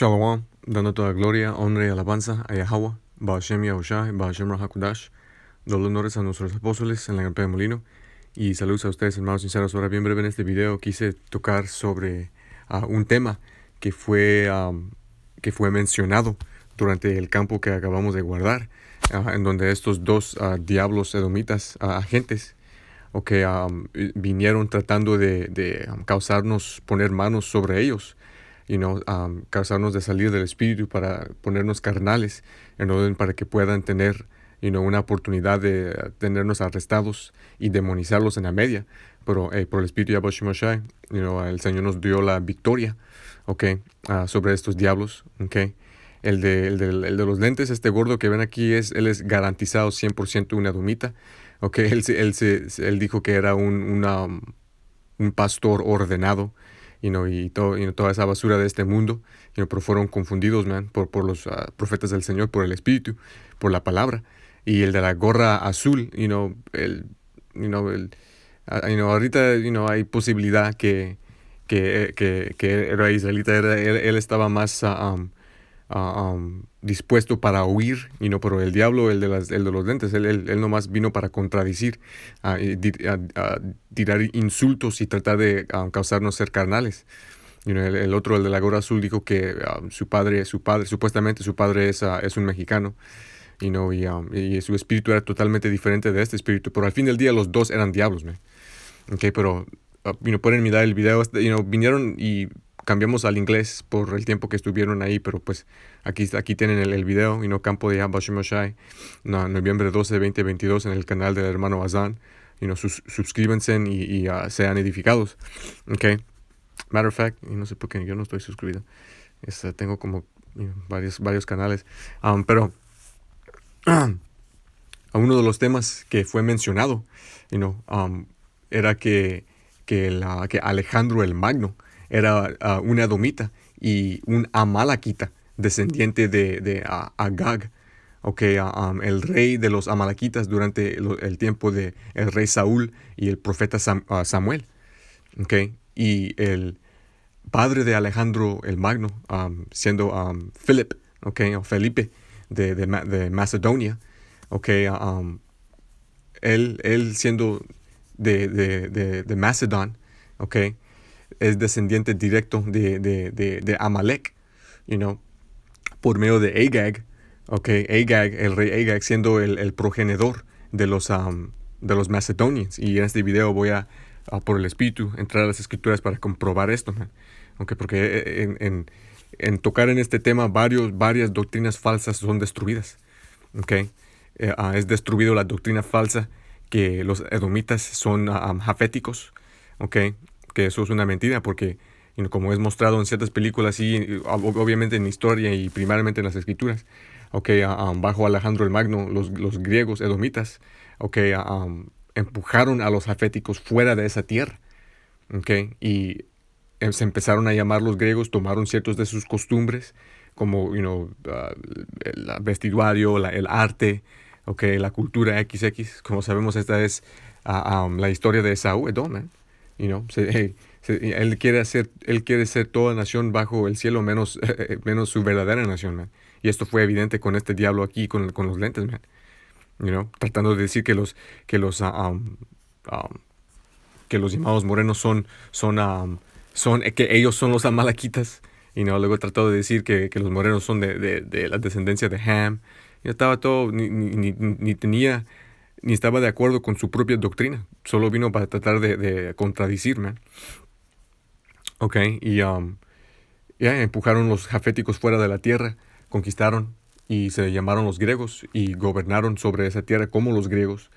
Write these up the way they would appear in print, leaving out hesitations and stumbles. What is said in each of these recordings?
Shalom, dando toda gloria, honra y alabanza a Yahweh, Ba'ashem Yahushai, Ba'ashem Rahakudash, doy honores a nuestros apóstoles en la Gran de Molino, y saludos a ustedes, hermanos sinceros. Ahora, bien breve en este video, quise tocar sobre un tema que fue mencionado durante el campo que acabamos de guardar, en donde estos dos diablos edomitas, agentes, vinieron tratando de causarnos poner manos sobre ellos, causarnos de salir del espíritu para ponernos carnales, en orden para que puedan tener una oportunidad de tenernos arrestados y demonizarlos en la media. Pero por el espíritu de Yahweh Shemashai, el Señor nos dio la victoria, sobre estos diablos. El de los lentes, este gordo que ven aquí, él es garantizado 100% una domita. Él dijo que era un pastor ordenado, toda esa basura de este mundo, pero fueron confundidos, por los profetas del Señor, por el Espíritu, por la palabra. Y el de la gorra azul, ahorita, hay posibilidad que era israelita. Él estaba más dispuesto para huir, pero el diablo, el de los lentes, él nomás vino para contradecir, tirar insultos y tratar de causarnos ser carnales. El otro, el de la gorra azul, dijo que supuestamente su padre es un mexicano, y su espíritu era totalmente diferente de este espíritu, pero al fin del día los dos eran diablos, pero pueden mirar el video. Vinieron y cambiamos al inglés por el tiempo que estuvieron ahí, pero pues aquí tienen el video, campo de Yahweh Shemashai, noviembre 12, 2022, en el canal del hermano Azan. Suscríbanse y sean edificados. Matter of fact, no sé por qué yo no estoy suscrito. Tengo como varios canales, pero uno de los temas que fue mencionado, era que Alejandro el Magno era un edomita y un amalekita, descendiente de Agag, el rey de los amalequitas durante el tiempo de el rey Saúl y el profeta Samuel. Y el padre de Alejandro el Magno, siendo Philip, o Felipe de Macedonia, él siendo de Macedón, es descendiente directo de Amalek, por medio de Agag, Agag, el rey Agag, siendo el progenitor de los macedonians. Y en este video voy a por el espíritu entrar a las escrituras para comprobar esto, porque en tocar en este tema varias doctrinas falsas son destruidas. Es destruido la doctrina falsa que los edomitas son jaféticos, que eso es una mentira, porque como es mostrado en ciertas películas y obviamente en historia y primeramente en las escrituras, bajo Alejandro el Magno, los griegos edomitas, empujaron a los jaféticos fuera de esa tierra, y se empezaron a llamar los griegos, tomaron ciertos de sus costumbres, como el vestuario, el arte, la cultura XX. Como sabemos, esta es la historia de Esaú, Edom, él quiere ser toda nación bajo el cielo, menos su verdadera nación, y esto fue evidente con este diablo aquí, con los lentes, tratando de decir que los llamados morenos son que ellos son los amalequitas, luego trató de decir que los morenos son de la descendencia de Ham. Estaba todo, ni estaba de acuerdo con su propia doctrina, solo vino para tratar de contradecirme. Empujaron los jaféticos fuera de la tierra, conquistaron y se llamaron los griegos y gobernaron sobre esa tierra como los griegos.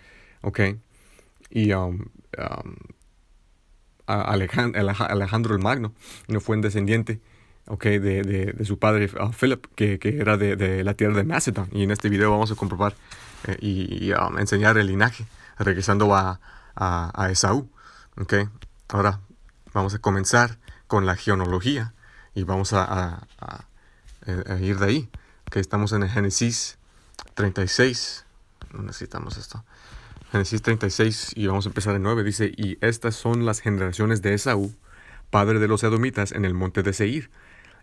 Alejandro el Magno fue un descendiente, de su padre Philip, que era de la tierra de Macedón. Y en este video vamos a comprobar y enseñar el linaje, regresando a Esaú. Ahora vamos a comenzar con la genealogía y vamos a ir de ahí. Estamos en el Génesis 36. No necesitamos esto. Génesis 36, y vamos a empezar en 9. Dice: y estas son las generaciones de Esaú, padre de los edomitas, en el monte de Seir.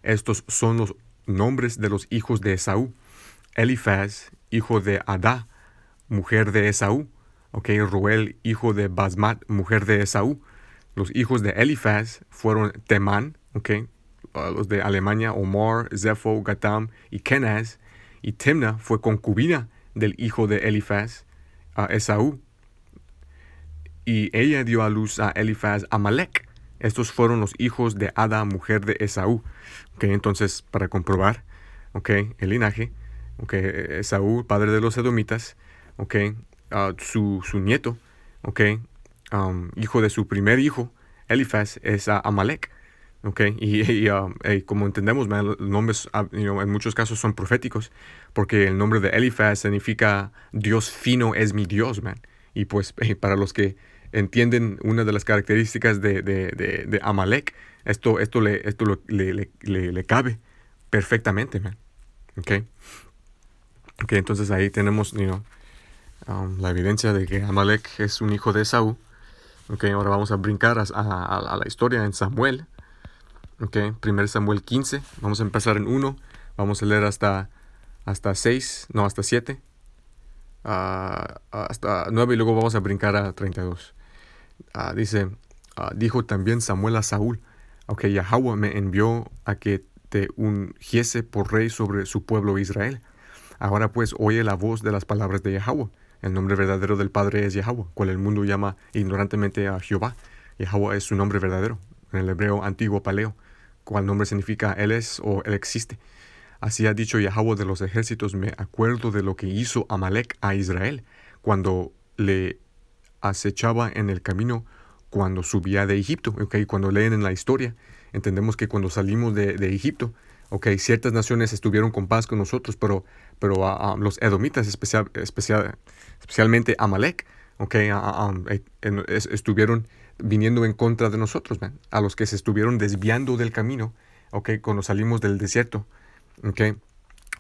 Estos son los nombres de los hijos de Esaú. Elifaz, hijo de Adá, mujer de Esaú. Reuel, hijo de Basmat, mujer de Esaú. Los hijos de Elifaz fueron Temán, los de Alemania, Omar, Zepho, Gatam y Kenaz. Y Timna fue concubina del hijo de Elifaz, Esaú. Y ella dio a luz a Elifaz Amalek. Estos fueron los hijos de Ada, mujer de Esaú. Entonces, para comprobar el linaje, Esaú, padre de los edomitas, su nieto, hijo de su primer hijo, Elifaz, es Amalek. Y como entendemos, los nombres en muchos casos son proféticos, porque el nombre de Elifaz significa Dios fino es mi Dios, man. Y pues para los que entienden una de las características de Amalek, esto le cabe perfectamente, man. Entonces ahí tenemos la evidencia de que Amalek es un hijo de Esaú. Ahora vamos a brincar a la historia en Samuel. 1 Samuel 15, vamos a empezar en 1, vamos a leer hasta 7, hasta 9 y luego vamos a brincar a 32. Dice, dijo también Samuel a Saúl, Yahweh me envió a que te ungiese por rey sobre su pueblo Israel. Ahora pues oye la voz de las palabras de Yahweh. El nombre verdadero del Padre es Yahweh, cual el mundo llama ignorantemente a Jehová. Yahweh es su nombre verdadero, en el hebreo antiguo paleo, cual nombre significa Él es o Él existe. Así ha dicho Yahweh de los ejércitos, me acuerdo de lo que hizo Amalek a Israel, cuando le acechaba en el camino, cuando subía de Egipto. Cuando leen en la historia, entendemos que cuando salimos de Egipto, ciertas naciones estuvieron con paz con nosotros, pero los edomitas, especialmente Amalek, estuvieron viniendo en contra de nosotros, man. A los que se estuvieron desviando del camino, cuando salimos del desierto,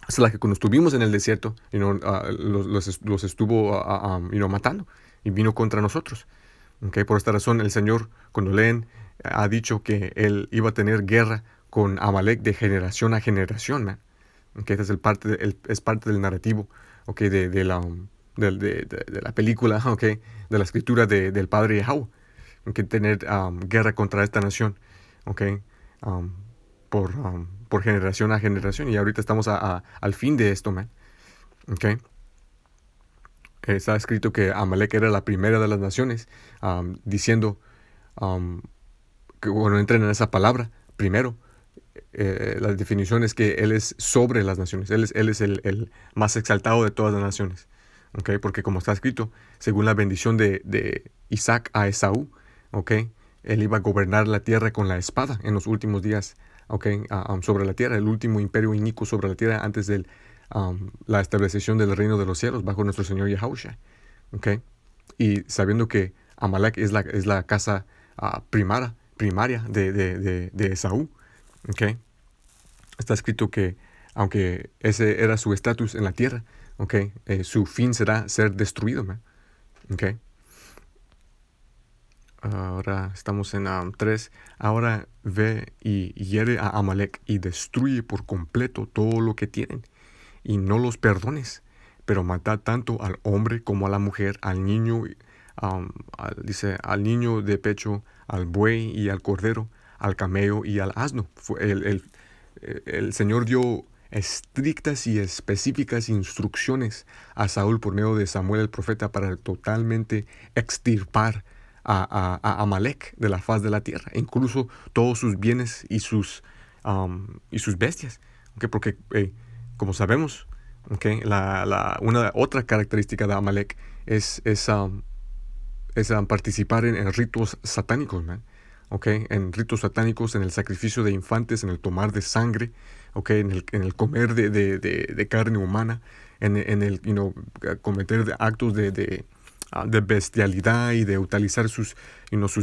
hasta la que cuando estuvimos en el desierto, los estuvo matando y vino contra nosotros. Por esta razón el Señor, cuando leen, ha dicho que Él iba a tener guerra con Amalek de generación a generación, man. Este es parte del narrativo, de la película, de la escritura del Padre Yahweh. Tener guerra contra esta nación, por generación a generación. Y ahorita estamos al fin de esto, man. Está escrito que Amalek era la primera de las naciones, diciendo que cuando entren en esa palabra, primero, la definición es que Él es sobre las naciones. Él es el más exaltado de todas las naciones. Porque como está escrito, según la bendición de Isaac a Esaú, Él iba a gobernar la tierra con la espada en los últimos días, sobre la tierra, el último imperio inicuo sobre la tierra antes de la establección del reino de los cielos bajo nuestro Señor Yahushua. Y sabiendo que Amalek es la casa primaria de Esaú, está escrito que aunque ese era su estatus en la tierra, su fin será ser destruido, man. Ahora estamos en 3. Ahora ve y hiere a Amalek y destruye por completo todo lo que tienen, y no los perdones, pero mata tanto al hombre como a la mujer, al niño, dice, al niño de pecho, al buey y al cordero, al camello y al asno. El Señor dio estrictas y específicas instrucciones a Saúl por medio de Samuel el profeta para totalmente extirpar a Amalek de la faz de la tierra, incluso todos sus bienes y sus bestias. Porque como sabemos, una otra característica de Amalek es participar en ritos satánicos, man. En ritos satánicos, en el sacrificio de infantes, en el tomar de sangre, en el comer de carne humana, en el cometer actos de bestialidad y de utilizar sus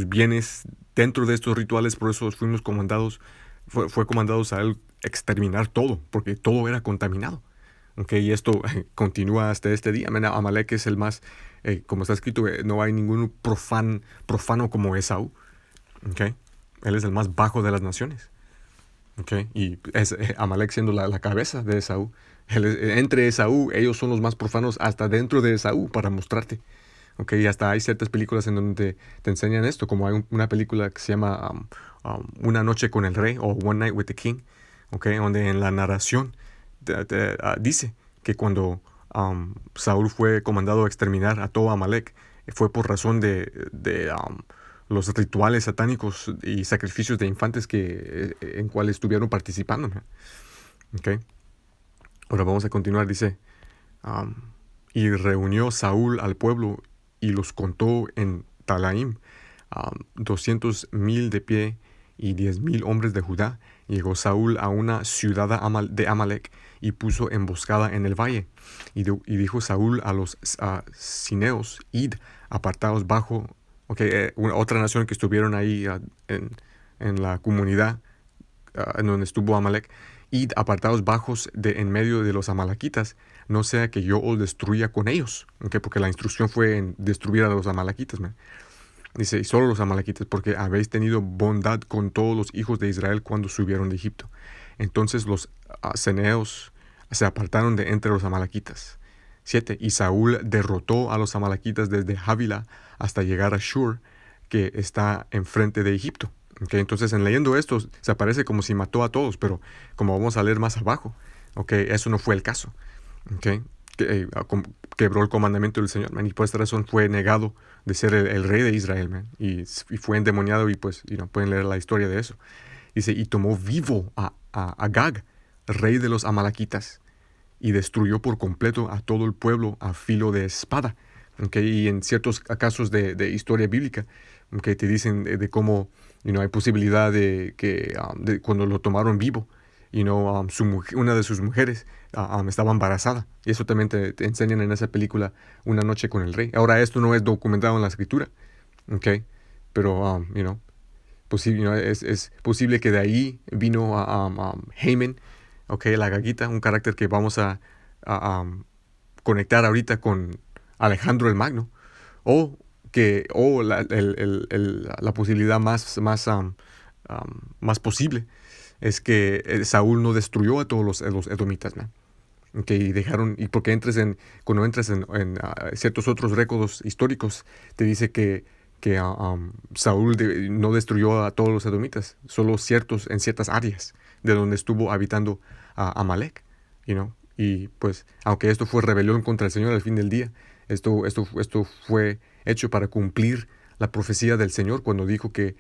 bienes dentro de estos rituales. Por eso fuimos comandados, fue comandados a él exterminar todo, porque todo era contaminado. Y esto continúa hasta este día. Amalek es el más, como está escrito, no hay ningún profano como Esaú. Él es el más bajo de las naciones. Okay. Y es Amalek siendo la cabeza de Esaú. Entre Esaú, ellos son los más profanos hasta dentro de Esaú para mostrarte. Okay. Y hasta hay ciertas películas en donde te enseñan esto, como hay una película que se llama Una noche con el rey o One Night with the King, okay, donde en la narración dice que cuando Saúl fue comandado a exterminar a todo Amalek, fue por razón de los rituales satánicos y sacrificios de infantes en cuales estuvieron participando. Okay. Ahora vamos a continuar, dice, y reunió Saúl al pueblo y los contó en Talaim, 200,000 de pie y 10,000 hombres de Judá. Llegó Saúl a una ciudad de Amalek y puso emboscada en el valle. Y dijo Saúl a los cineos, id, apartaos bajo. Okay, otra nación que estuvieron ahí en la comunidad en donde estuvo Amalek, id, apartaos bajos en medio de los amalequitas, no sea que yo os destruya con ellos. Okay, porque la instrucción fue en destruir a los amalequitas. Man. Dice, y solo los amalequitas, porque habéis tenido bondad con todos los hijos de Israel cuando subieron de Egipto. Entonces los ceneos se apartaron de entre los amalequitas. 7. Y Saúl derrotó a los amalequitas desde Javila hasta llegar a Shur, que está enfrente de Egipto. Okay, entonces, en leyendo esto, se aparece como si mató a todos, pero como vamos a leer más abajo, okay, eso no fue el caso. Okay, quebró el comandamiento del Señor, man, y por esta razón fue negado de ser el rey de Israel, man, y fue endemoniado, y pues pueden leer la historia de eso. Dice, y tomó vivo a Agag, rey de los amalequitas, y destruyó por completo a todo el pueblo a filo de espada. Okay, y en ciertos casos de historia bíblica, okay, te dicen de cómo hay posibilidad de que de cuando lo tomaron vivo, una de sus mujeres estaba embarazada. Y eso también te enseñan en esa película Una noche con el rey. Ahora, esto no es documentado en la escritura, okay, pero es posible que de ahí vino Haman, okay, la gaguita, un carácter que vamos a conectar ahorita con Alejandro el Magno, o la posibilidad más posible es que Saúl no destruyó a todos los edomitas, man. Okay, y porque cuando entras en ciertos otros récords históricos, te dice que Saúl no destruyó a todos los edomitas, solo en ciertas áreas de donde estuvo habitando Amalek, y pues aunque esto fue rebelión contra el Señor al fin del día, esto fue hecho para cumplir la profecía del Señor cuando dijo que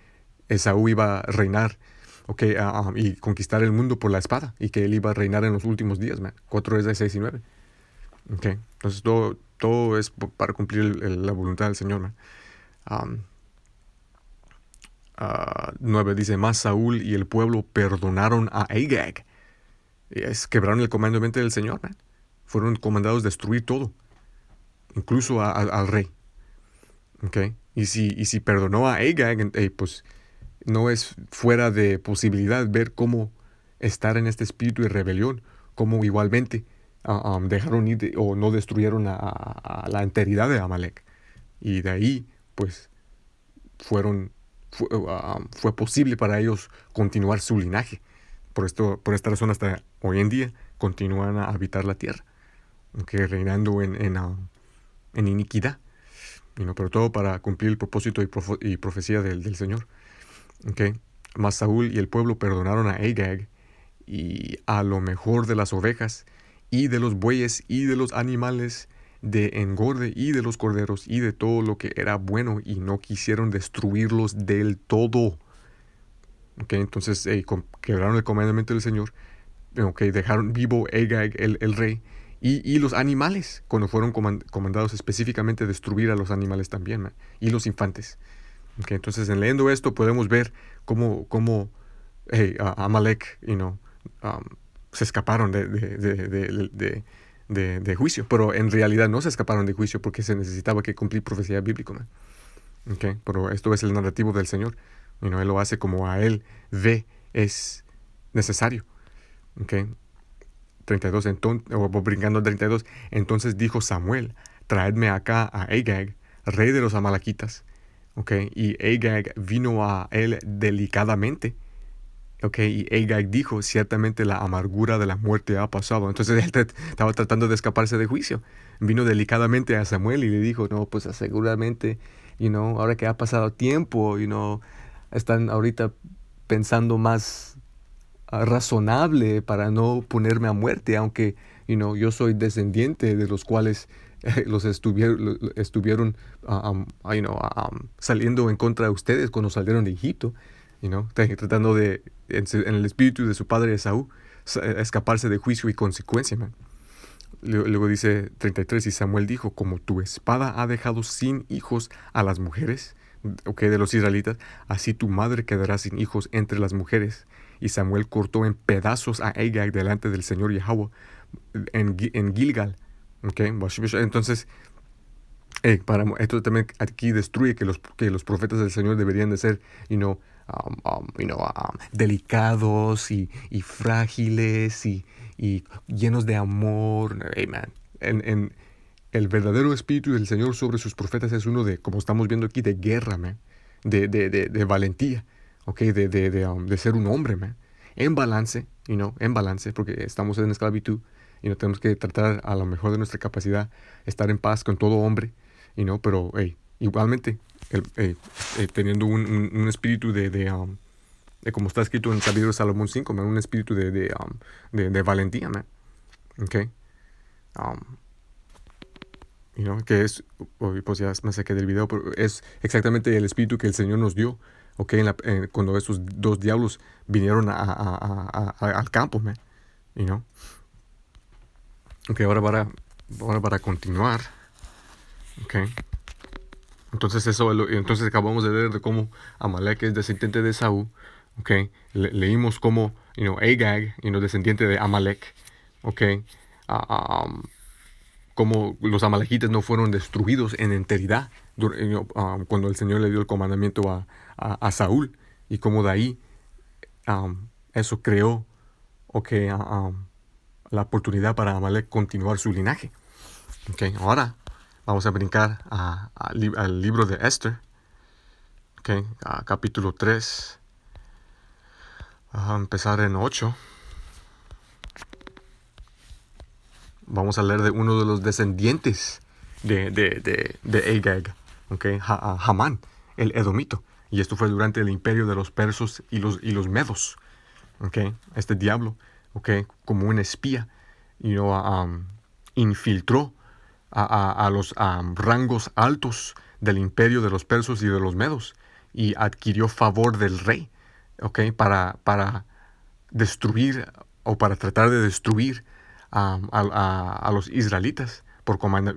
Esaú iba a reinar, okay, y conquistar el mundo por la espada, y que él iba a reinar en los últimos días, man. 4 Reyes 6 y 9. Okay. Entonces todo es para cumplir la voluntad del Señor, man. 9 dice, más Saúl y el pueblo perdonaron a Agag. Quebraron el comandamiento del Señor, man. Fueron comandados a destruir todo, incluso al rey. Okay. Y si perdonó a Agag, pues no es fuera de posibilidad ver cómo estar en este espíritu de rebelión, cómo igualmente dejaron ir o no destruyeron a la enteridad de Amalek. Y de ahí, pues, fue posible para ellos continuar su linaje. Por esta razón, hasta hoy en día, continúan a habitar la tierra, okay, reinando en iniquidad. Pero todo para cumplir el propósito y profecía del Señor. Okay. Mas Saúl y el pueblo perdonaron a Agag y a lo mejor de las ovejas y de los bueyes y de los animales de engorde y de los corderos y de todo lo que era bueno, y no quisieron destruirlos del todo. Okay. Entonces quebraron el comandamiento del Señor. Okay. Dejaron vivo Agag, el rey, y los animales, cuando fueron comandados específicamente a destruir a los animales también, man, y los infantes. Okay, entonces, en leyendo esto, podemos ver cómo Amalek, se escaparon de juicio. Pero en realidad no se escaparon de juicio porque se necesitaba que cumplir profecía bíblica, man. Okay, pero esto es el narrativo del Señor. Él lo hace como a Él ve es necesario. Okay. 32, brincando al 32. Entonces dijo Samuel, traedme acá a Agag, rey de los amalequitas. Okay. Y Agag vino a él delicadamente Ok, y Agag dijo, ciertamente la amargura de la muerte ha pasado. Entonces él estaba tratando de escaparse de juicio. Vino delicadamente a Samuel y le dijo, no, pues seguramente, ahora que ha pasado tiempo, están ahorita pensando más razonable para no ponerme a muerte, aunque, yo soy descendiente de los cuales los estuvieron saliendo en contra de ustedes cuando salieron de Egipto, tratando de, en el espíritu de su padre Esaú, escaparse de juicio y consecuencia, man. Luego dice 33, y Samuel dijo, como tu espada ha dejado sin hijos a las mujeres, de los israelitas, así tu madre quedará sin hijos entre las mujeres. Y Samuel cortó en pedazos a Agag delante del Señor Yahweh en Gilgal. Entonces, esto también aquí destruye que los profetas del Señor deberían de ser, delicados y frágiles y llenos de amor. Hey, man. El verdadero espíritu del Señor sobre sus profetas es uno de, como estamos viendo aquí, de guerra, man. De valentía, de ser un hombre, man. En balance, en balance, porque estamos en esclavitud y no tenemos que tratar a lo mejor de nuestra capacidad, estar en paz con todo hombre, pero hey, igualmente, teniendo un espíritu de como está escrito en Sabiduría de Salomón 5, man, un espíritu de valentía, man. Okay. Que es, pues ya me saqué del video, pero es exactamente el espíritu que el Señor nos dio, cuando esos dos diablos vinieron al campo, man. Ok, ahora para continuar, okay. Entonces entonces acabamos de ver de cómo Amalek es descendiente de Esaú, okay. Leímos cómo, Agag, descendiente de Amalek, okay. Cómo los amalequitas no fueron destruidos en enteridad cuando el Señor le dio el comandamiento a Saúl, y cómo de ahí eso creó la oportunidad para Amalek continuar su linaje. Okay, ahora vamos a brincar al libro de Esther, capítulo 3, a empezar en 8. Vamos a leer de uno de los descendientes de Agag, Hamán, el edomito. Y esto fue durante el imperio de los persos y los medos. Este diablo, como un espía, infiltró a los rangos altos del imperio de los persos y de los medos y adquirió favor del rey, para destruir o para tratar de destruir a los israelitas por ¿cuál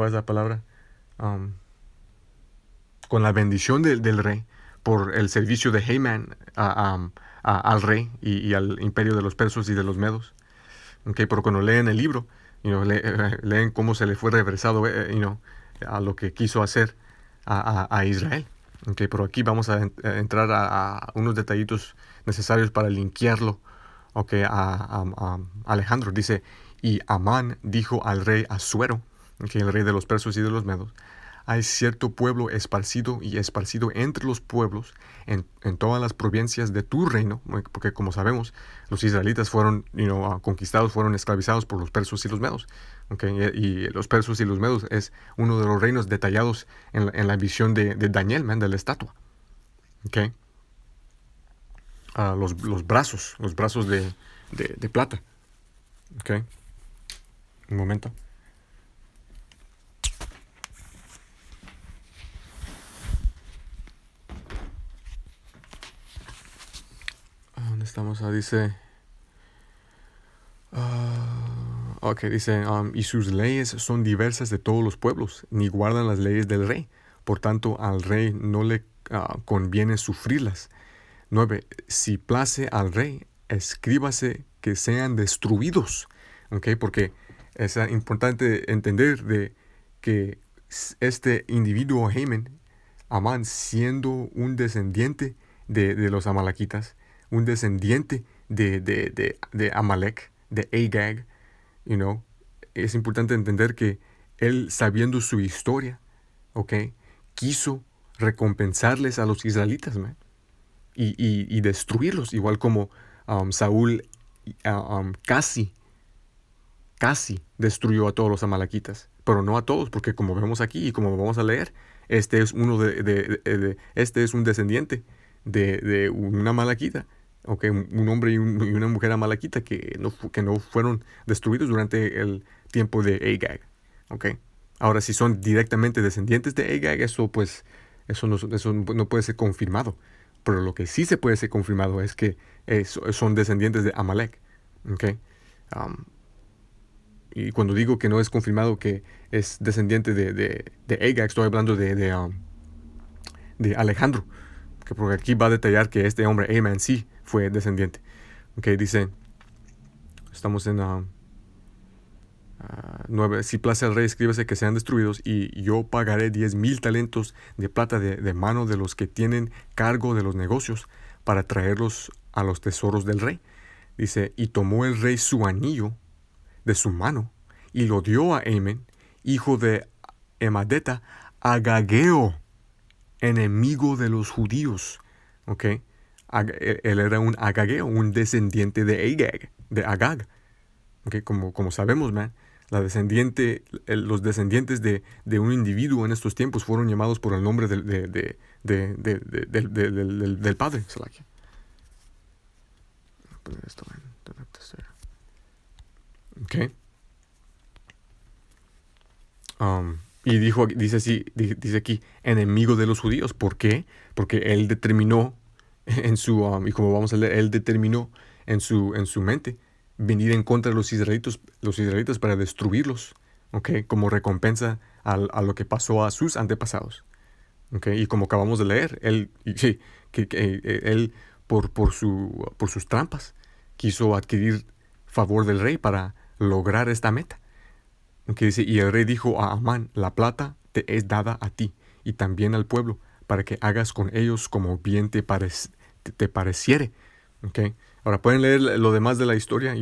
es la palabra? Con la bendición del rey, por el servicio de Haman al rey y al imperio de los persos y de los medos. Pero cuando leen el libro, leen cómo se le fue reversado a lo que quiso hacer a Israel. Pero aquí vamos a entrar a unos detallitos necesarios para linkearlo a Alejandro. Dice, y Amán dijo al rey Asuero, el rey de los persos y de los medos, hay cierto pueblo esparcido entre los pueblos en todas las provincias de tu reino, porque como sabemos, los israelitas fueron conquistados, fueron esclavizados por los persos y los medos. Y los persos y los medos es uno de los reinos detallados en la visión de Daniel, de la estatua. Los brazos de plata. Un momento. ¿Dónde estamos? Dice... dice, y sus leyes son diversas de todos los pueblos, ni guardan las leyes del rey. Por tanto, al rey no le conviene sufrirlas. 9. Si place al rey, escríbase que sean destruidos. Porque es importante entender de que este individuo Amán, siendo un descendiente de los amalequitas, un descendiente de Amalek, de Agag, es importante entender que él, sabiendo su historia, quiso recompensarles a los israelitas, man. y destruirlos, igual como Saúl casi destruyó a todos los amalequitas, pero no a todos, porque como vemos aquí y como vamos a leer, este es este es un descendiente de una amalequita, okay, un hombre y una mujer amalequita que no fueron destruidos durante el tiempo de Agag, okay. Ahora, si son directamente descendientes de Agag, eso no puede ser confirmado. Pero lo que sí se puede ser confirmado es que son descendientes de Amalek. Okay. Y cuando digo que no es confirmado que es descendiente de Agag, estoy hablando de Alejandro. Porque aquí va a detallar que este hombre, Aman, sí fue descendiente. Okay, dice, estamos en 9. Si place al rey, escríbase que sean destruidos, y yo pagaré 10,000 talentos de plata de mano de los que tienen cargo de los negocios para traerlos a los tesoros del rey. Dice, y tomó el rey su anillo de su mano y lo dio a Aman, hijo de Emadeta, Agageo, enemigo de los judíos. Okay. Él era un Agageo, un descendiente de Agag. Okay. Como sabemos, man, los descendientes de un individuo en estos tiempos fueron llamados por el nombre del padre. Okay. Y dice aquí, enemigo de los judíos. ¿Por qué? Porque él determinó y como vamos a leer, él determinó en su mente venir en contra de los israelitas para destruirlos, ¿okay? Como recompensa a lo que pasó a sus antepasados. ¿Okay? Y como acabamos de leer, él por sus trampas quiso adquirir favor del rey para lograr esta meta. Okay, dice, y el rey dijo a Amán, la plata te es dada a ti y también al pueblo, para que hagas con ellos como bien te pareciere. Okay. Ahora pueden leer lo demás de la historia,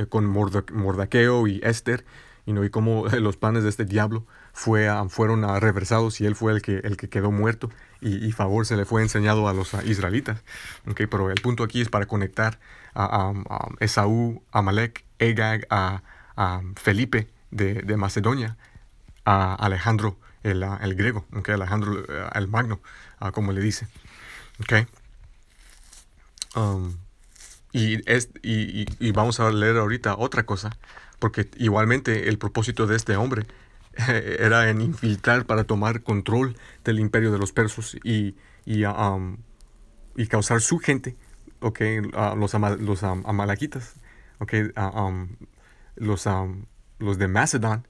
con Mordaqueo y Esther, y cómo los planes de este diablo fueron reversados, y él fue el que quedó muerto, y favor se le fue enseñado a los israelitas. Okay, pero el punto aquí es para conectar a Esaú, Amalek, Agag, a Felipe de Macedonia, a Alejandro el griego, okay, Alejandro el Magno, como le dice. Okay. Y vamos a leer ahorita otra cosa, porque igualmente el propósito de este hombre era en infiltrar para tomar control del imperio de los persas y causar su gente, okay, los amalequitas, okay, los de Macedón,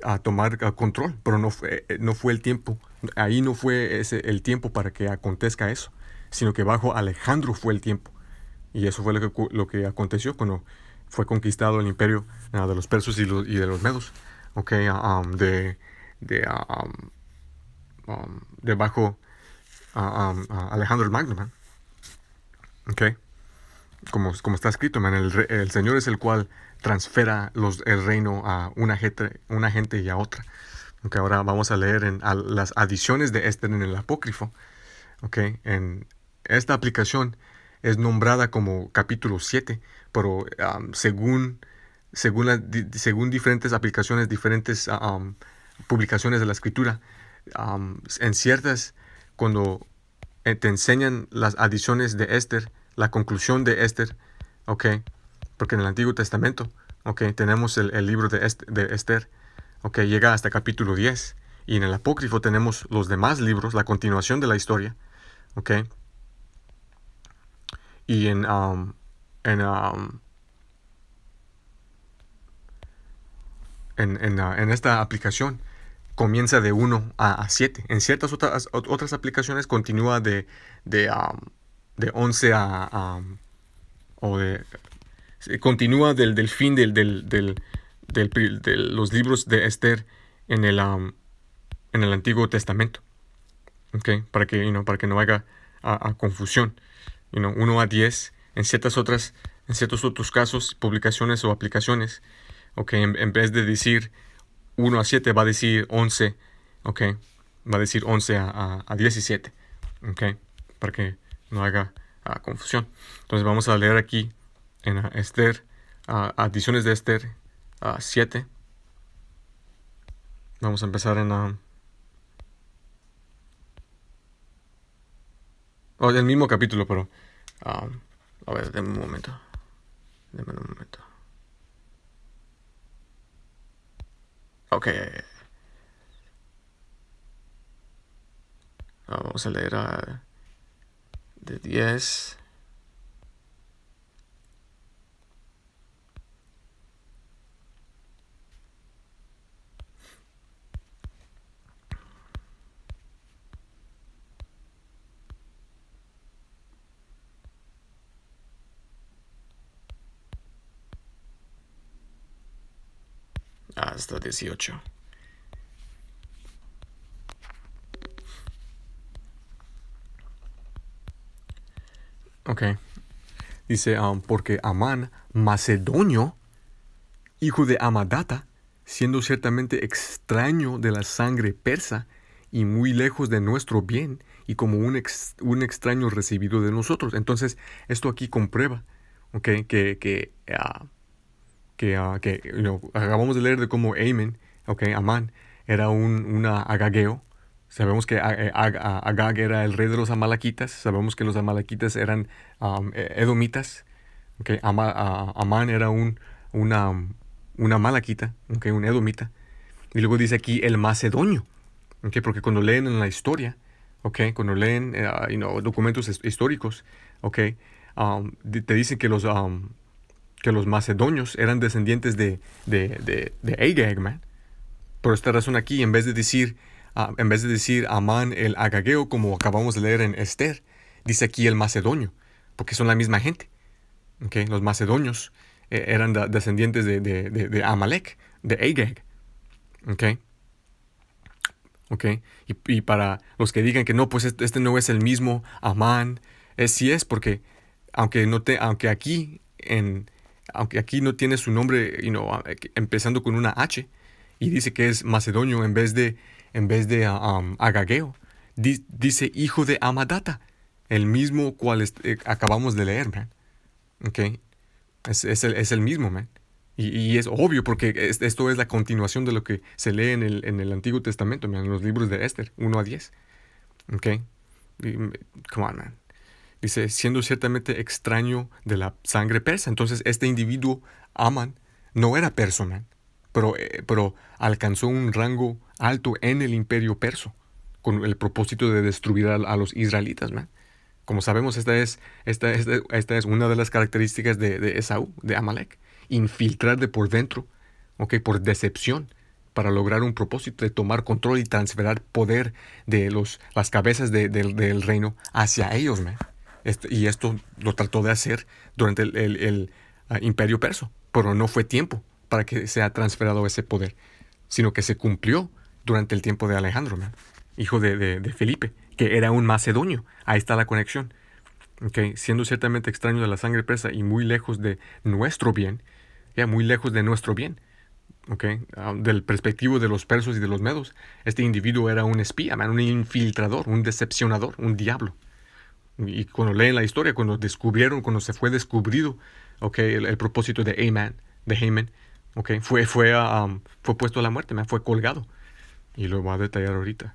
a tomar control, pero no fue el tiempo. Ahí no fue el tiempo para que acontezca eso, sino que bajo Alejandro fue el tiempo. Y eso fue lo que aconteció cuando fue conquistado el imperio de los persas y de los medos, okay, bajo Alejandro el Magno, man. Okay. Como está escrito, man, el Señor es el cual transfera el reino a una gente y a otra. Okay, ahora vamos a leer las adiciones de Esther en el apócrifo. Okay, en esta aplicación es nombrada como capítulo 7, pero según diferentes aplicaciones, diferentes publicaciones de la escritura, en ciertas, cuando te enseñan las adiciones de Esther, la conclusión de Esther, okay, porque en el Antiguo Testamento, okay, tenemos el libro de Esther, okay, llega hasta capítulo 10, y en el apócrifo tenemos los demás libros, la continuación de la historia, okay. Y en esta aplicación comienza de 1 a 7. En ciertas otras aplicaciones continúa de 11 continúa del fin de los libros de Esther en el Antiguo Testamento. Okay, para que no haya confusión. 1 a 10, en ciertos otros casos, publicaciones o aplicaciones, okay, en vez de decir 1 a 7 va a decir 11, okay, va a decir 11 a 17, okay, para que no haya confusión. Entonces vamos a leer aquí en Esther, adiciones de Esther 7. Vamos a empezar en el mismo capítulo, pero a ver, denme un momento. Ok. Vamos a leer de 10. Hasta 18. Ok. Dice, porque Amán, macedonio, hijo de Amadata, siendo ciertamente extraño de la sangre persa y muy lejos de nuestro bien, y como un extraño recibido de nosotros. Entonces, esto aquí comprueba, okay, que acabamos de leer de cómo Amán, era una agageo. Sabemos que Agag era el rey de los amalequitas. Sabemos que los amalequitas eran edomitas. Amán era una malaquita, un edomita. Y luego dice aquí el macedonio. Porque cuando leen en la historia, cuando leen documentos históricos, te dicen que los macedonios eran descendientes de Agag, man. Por esta razón aquí, en vez de decir Amán el agageo, como acabamos de leer en Esther, dice aquí el macedonio, porque son la misma gente. Los macedonios eran descendientes de Amalek, de Agag. Y para los que digan que no, pues este no es el mismo Amán, sí es, porque aunque aquí no tiene su nombre, empezando con una H, y dice que es macedonio en vez de agageo, dice hijo de Amadata, el mismo cual acabamos de leer, man. Es el mismo, man. Y es obvio, porque esto es la continuación de lo que se lee en el Antiguo Testamento, man, en los libros de Esther, 1 a 10. Come on, man. Dice, siendo ciertamente extraño de la sangre persa. Entonces, este individuo, Amán, no era persa, man, pero alcanzó un rango alto en el imperio perso, con el propósito de destruir a los israelitas, man. Como sabemos, esta es una de las características de Esaú, de Amalek. Infiltrar de por dentro, por decepción, para lograr un propósito de tomar control y transferir poder de las cabezas del reino hacia ellos, man. Y esto lo trató de hacer durante el imperio perso, pero no fue tiempo para que sea transferido ese poder, sino que se cumplió durante el tiempo de Alejandro, man, hijo de Felipe, que era un macedonio. Ahí está la conexión. Siendo ciertamente extraño de la sangre persa y muy lejos de nuestro bien, muy lejos de nuestro bien, del perspectivo de los persos y de los medos, este individuo era un espía, man, un infiltrador, un decepcionador, un diablo. Y cuando leen la historia, cuando se fue descubrido, el propósito de Haman, fue puesto a la muerte, man, fue colgado. Y lo va a detallar ahorita.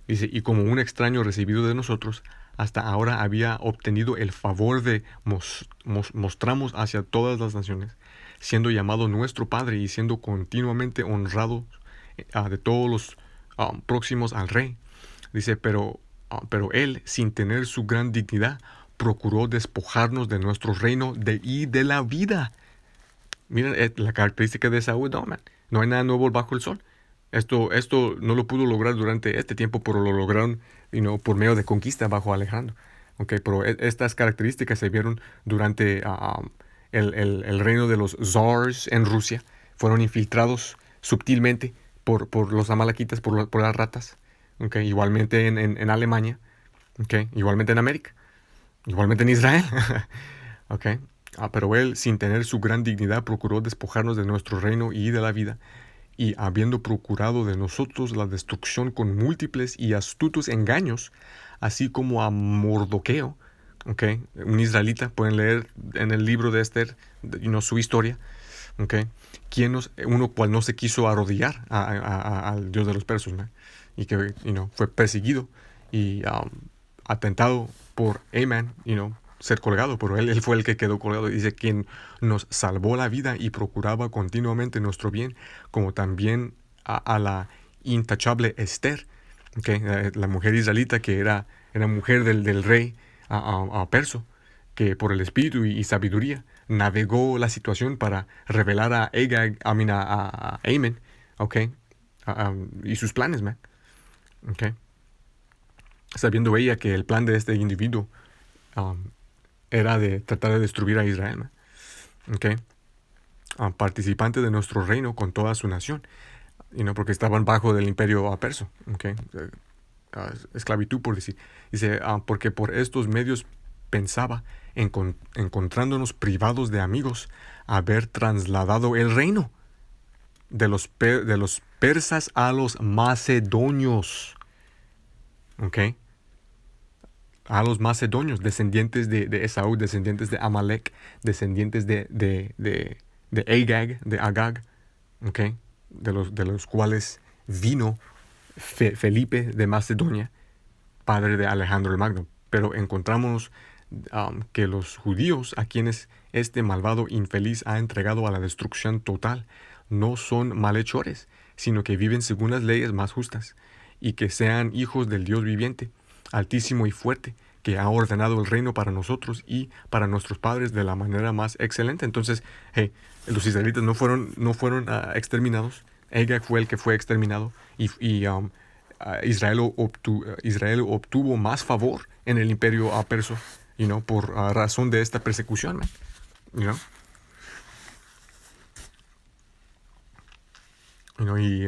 Dice, y como un extraño recibido de nosotros, hasta ahora había obtenido el favor de mostramos hacia todas las naciones, siendo llamado nuestro Padre y siendo continuamente honrado de todos los próximos al Rey. Dice, pero él, sin tener su gran dignidad, procuró despojarnos de nuestro reino y de la vida. Miren, la característica de Saúl, no hay nada nuevo bajo el sol. Esto no lo pudo lograr durante este tiempo, pero lo lograron por medio de conquista bajo Alejandro. Pero estas características se vieron durante el reino de los zars en Rusia. Fueron infiltrados sutilmente por los amalequitas, por las ratas. Igualmente en Alemania. Igualmente en América. Igualmente en Israel. Pero él, sin tener su gran dignidad, procuró despojarnos de nuestro reino y de la vida, y habiendo procurado de nosotros la destrucción con múltiples y astutos engaños, así como a Mordoqueo, Okay, un israelita, pueden leer en el libro de Esther, su historia, okay, uno cual no se quiso arrodillar al Dios de los persas, man, y que, fue perseguido y atentado por Amán, ser colgado, pero él fue el que quedó colgado. Dice, quien nos salvó la vida y procuraba continuamente nuestro bien, como también a la intachable Esther, okay, la mujer israelita que era mujer del rey a perso, que por el espíritu y sabiduría navegó la situación para revelar a Agag, a Amán, okay, y sus planes, man, okay, sabiendo ella que el plan de este individuo era de tratar de destruir a Israel, man, okay, participante de nuestro reino con toda su nación, porque estaban bajo del imperio perso, okay, esclavitud, por decir. Dice, porque por estos medios pensaba, encontrándonos privados de amigos, haber trasladado el reino de los persas a los macedonios. ¿Ok? A los macedonios, descendientes de Esaú, descendientes de Amalek, descendientes de Agag, ¿ok? De los cuales vino Felipe de Macedonia, padre de Alejandro el Magno. Pero encontramos que los judíos, a quienes este malvado infeliz ha entregado a la destrucción total, no son malhechores, sino que viven según las leyes más justas, y que sean hijos del Dios viviente, altísimo y fuerte, que ha ordenado el reino para nosotros y para nuestros padres de la manera más excelente. Entonces, los israelitas no fueron exterminados. Agag fue el que fue exterminado, y Israel obtuvo más favor en el imperio perso, por razón de esta persecución, man. Y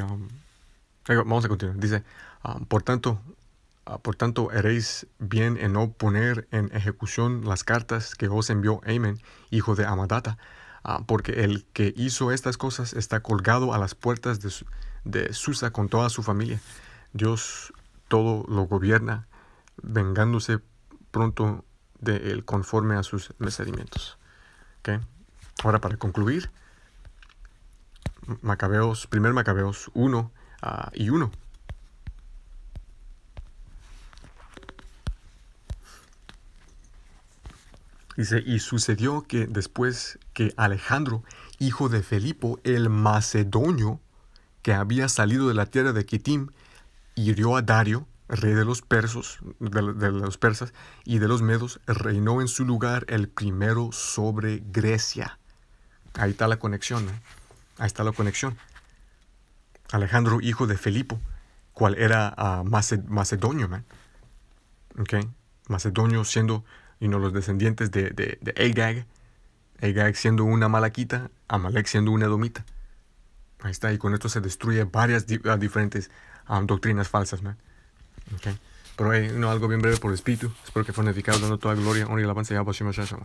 vamos a continuar. Dice, por tanto, haréis bien en no poner en ejecución las cartas que os envió Amán, hijo de Amadata, porque el que hizo estas cosas está colgado a las puertas de Susa con toda su familia. Dios todo lo gobierna, vengándose pronto de él conforme a sus merecimientos. ¿Okay? Ahora, para concluir, primer Macabeos 1 y 1. Dice, y sucedió que después que Alejandro, hijo de Felipo el Macedonio, que había salido de la tierra de Kitim, hirió a Dario, rey de los persas y de los medos, reinó en su lugar el primero sobre Grecia. Ahí está la conexión, ¿no? Ahí está la conexión. Alejandro, hijo de Felipo, cual era macedonio, man. Okay. Macedonio siendo los descendientes de Agag. Agag siendo una malaquita, Amalek siendo una edomita. Ahí está, y con esto se destruye varias diferentes doctrinas falsas, man. Okay. Pero algo bien breve por el espíritu. Espero que fueron edificados, dando toda gloria, honra y alabanza a Yahweh Shema Shah.